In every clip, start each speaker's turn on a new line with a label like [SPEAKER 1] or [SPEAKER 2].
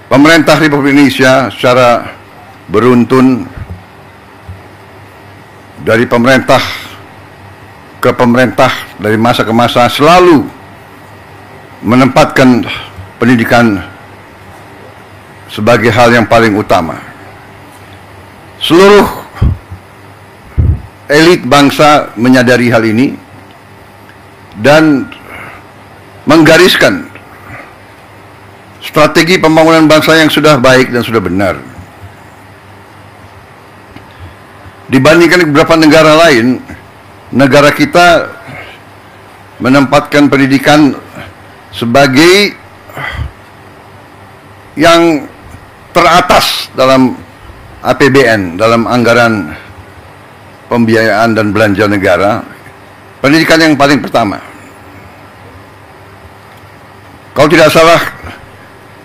[SPEAKER 1] Pemerintah Republik Indonesia secara beruntun dari pemerintah ke pemerintah, dari masa ke masa, selalu menempatkan pendidikan sebagai hal yang paling utama. Seluruh elit bangsa menyadari hal ini dan menggariskan strategi pembangunan bangsa yang sudah baik dan sudah benar. Dibandingkan beberapa negara lain, negara kita menempatkan pendidikan sebagai yang teratas dalam APBN, dalam anggaran pembiayaan dan belanja negara. Pendidikan yang paling pertama. Kalau tidak salah,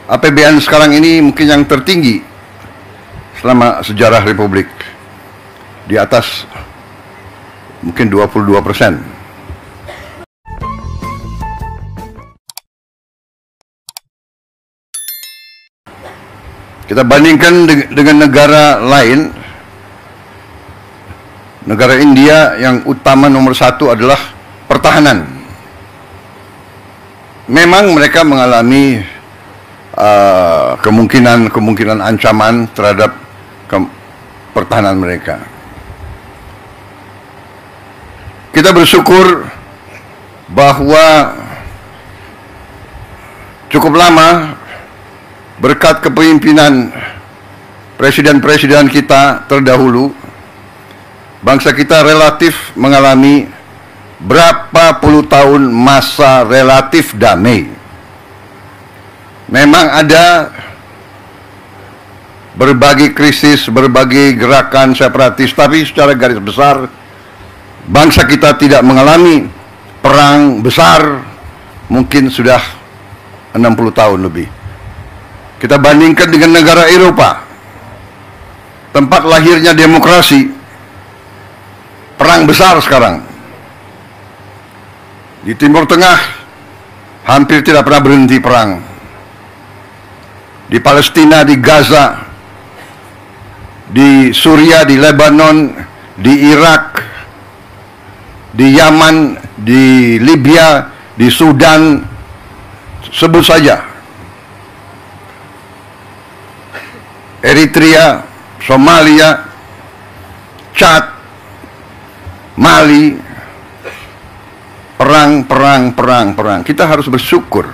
[SPEAKER 1] APBN sekarang ini mungkin yang tertinggi selama sejarah Republik, di atas mungkin 22%. Kita bandingkan dengan negara lain. Negara India yang utama nomor satu adalah pertahanan. Memang mereka mengalami kemungkinan ancaman terhadap pertahanan mereka. Kita bersyukur bahwa cukup lama berkat kepemimpinan presiden-presiden kita terdahulu, bangsa kita relatif mengalami berapa puluh tahun masa relatif damai. Memang ada berbagai krisis, berbagai gerakan separatis, tapi secara garis besar bangsa kita tidak mengalami perang besar mungkin sudah 60 tahun lebih. Kita bandingkan dengan negara Eropa, tempat lahirnya demokrasi, perang besar sekarang. Di Timur Tengah hampir tidak pernah berhenti perang. Di Palestina, di Gaza, di Suria, di Lebanon, di Irak, di Yaman, di Libya, di Sudan, sebut saja. Eritrea, Somalia, Chad, Mali, perang. Kita harus bersyukur.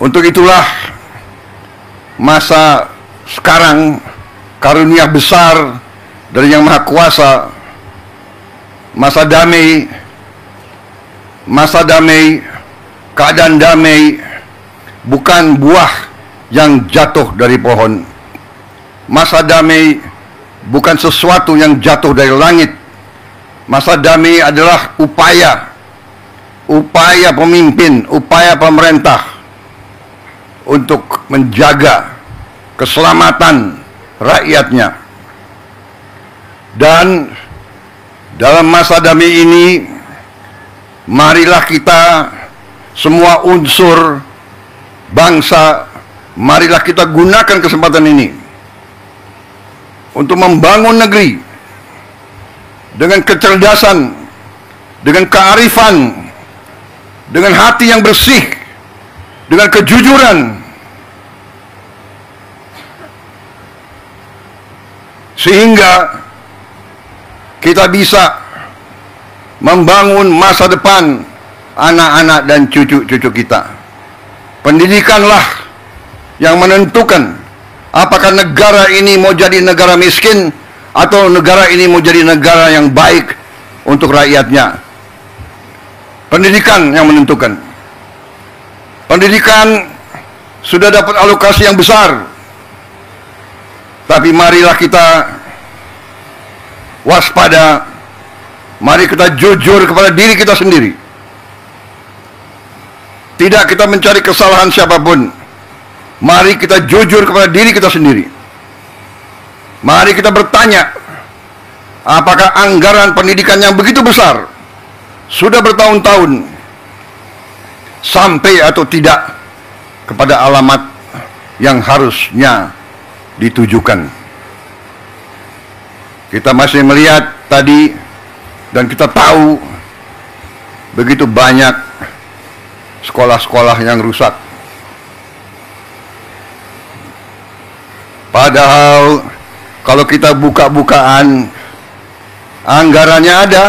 [SPEAKER 1] Untuk itulah masa sekarang karunia besar dari Yang Maha Kuasa, masa damai, keadaan damai, bukan buah yang jatuh dari pohon. Masa damai bukan sesuatu yang jatuh dari langit. Masa damai adalah upaya pemimpin, upaya pemerintah untuk menjaga keselamatan rakyatnya. Dan dalam masa damai ini, marilah kita semua unsur bangsa, marilah kita gunakan kesempatan ini untuk membangun negeri dengan kecerdasan, dengan kearifan, dengan hati yang bersih, dengan kejujuran, sehingga kita bisa membangun masa depan anak-anak dan cucu-cucu kita. Pendidikanlah yang menentukan apakah negara ini mau jadi negara miskin atau negara ini mau jadi negara yang baik untuk rakyatnya. Pendidikan yang menentukan. Pendidikan sudah dapat alokasi yang besar, tapi marilah kita waspada, mari kita jujur kepada diri kita sendiri. Tidak kita mencari kesalahan siapapun. Mari kita jujur kepada diri kita sendiri. Mari kita bertanya, apakah anggaran pendidikan yang begitu besar sudah bertahun-tahun sampai atau tidak kepada alamat yang harusnya ditujukan. Kita masih melihat tadi dan kita tahu begitu banyak sekolah-sekolah yang rusak. Padahal kalau kita buka-bukaan, anggarannya ada.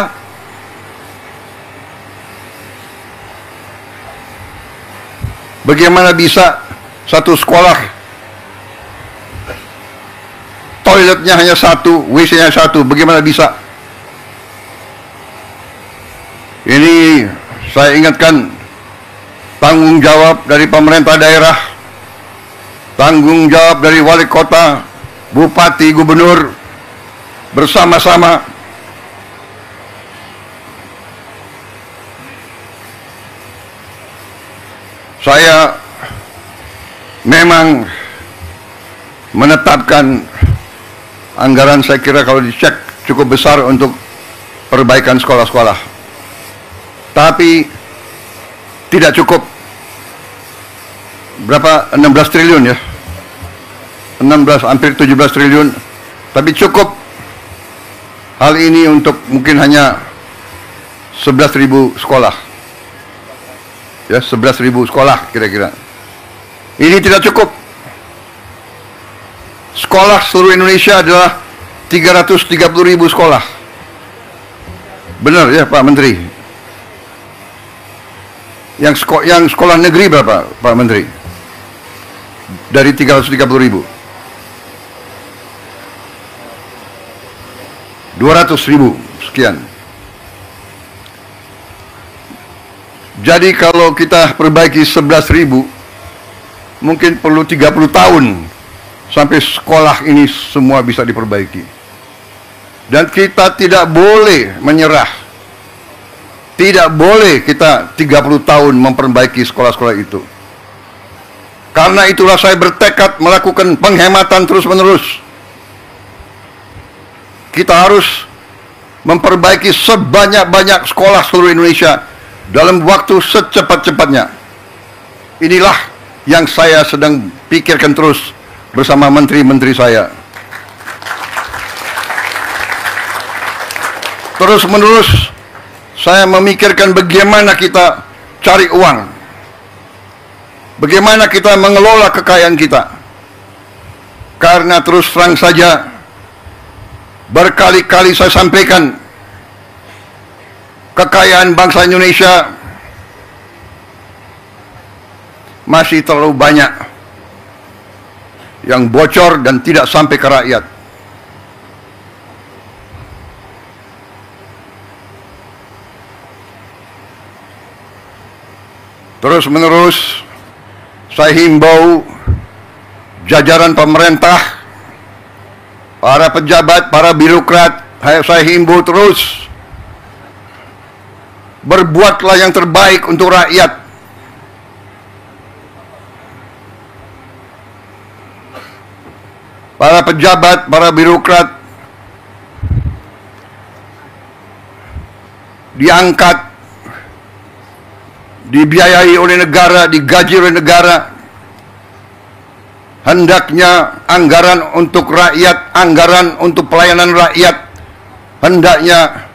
[SPEAKER 1] Bagaimana bisa satu sekolah toiletnya hanya satu, WC-nya satu? Bagaimana bisa? Ini saya ingatkan, tanggung jawab dari pemerintah daerah, tanggung jawab dari wali kota, bupati, gubernur, bersama-sama saya memang menetapkan anggaran, saya kira kalau dicek cukup besar untuk perbaikan sekolah-sekolah. Tapi tidak cukup. Berapa? 16 triliun ya? 16, hampir 17 triliun. Tapi cukup hal ini untuk mungkin hanya 11.000 sekolah. Ya, 11.000 sekolah kira-kira. Ini tidak cukup. Sekolah seluruh Indonesia adalah 330.000 sekolah. Benar ya Pak Menteri? Yang sekolah negeri berapa Pak Menteri? Dari 330.000. 200.000 sekian. Jadi kalau kita perbaiki 11.000, mungkin perlu 30 tahun sampai sekolah ini semua bisa diperbaiki. Dan kita tidak boleh menyerah. Tidak boleh kita 30 tahun memperbaiki sekolah-sekolah itu. Karena itulah saya bertekad melakukan penghematan terus-menerus. Kita harus memperbaiki sebanyak-banyak sekolah seluruh Indonesia dalam waktu secepat-cepatnya. Inilah yang saya sedang pikirkan terus bersama menteri-menteri saya. Terus-menerus saya memikirkan bagaimana kita cari uang, bagaimana kita mengelola kekayaan kita. Karena terus terang saja, berkali-kali saya sampaikan, kekayaan bangsa Indonesia masih terlalu banyak yang bocor dan tidak sampai ke rakyat. Terus menerus saya himbau jajaran pemerintah, para pejabat, para birokrat, saya himbau terus, berbuatlah yang terbaik untuk rakyat. Para pejabat, para birokrat diangkat, dibiayai oleh negara, digaji oleh negara. Hendaknya anggaran untuk rakyat, anggaran untuk pelayanan rakyat, hendaknya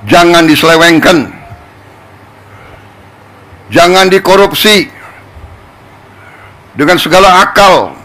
[SPEAKER 1] jangan diselewengkan, jangan dikorupsi dengan segala akal.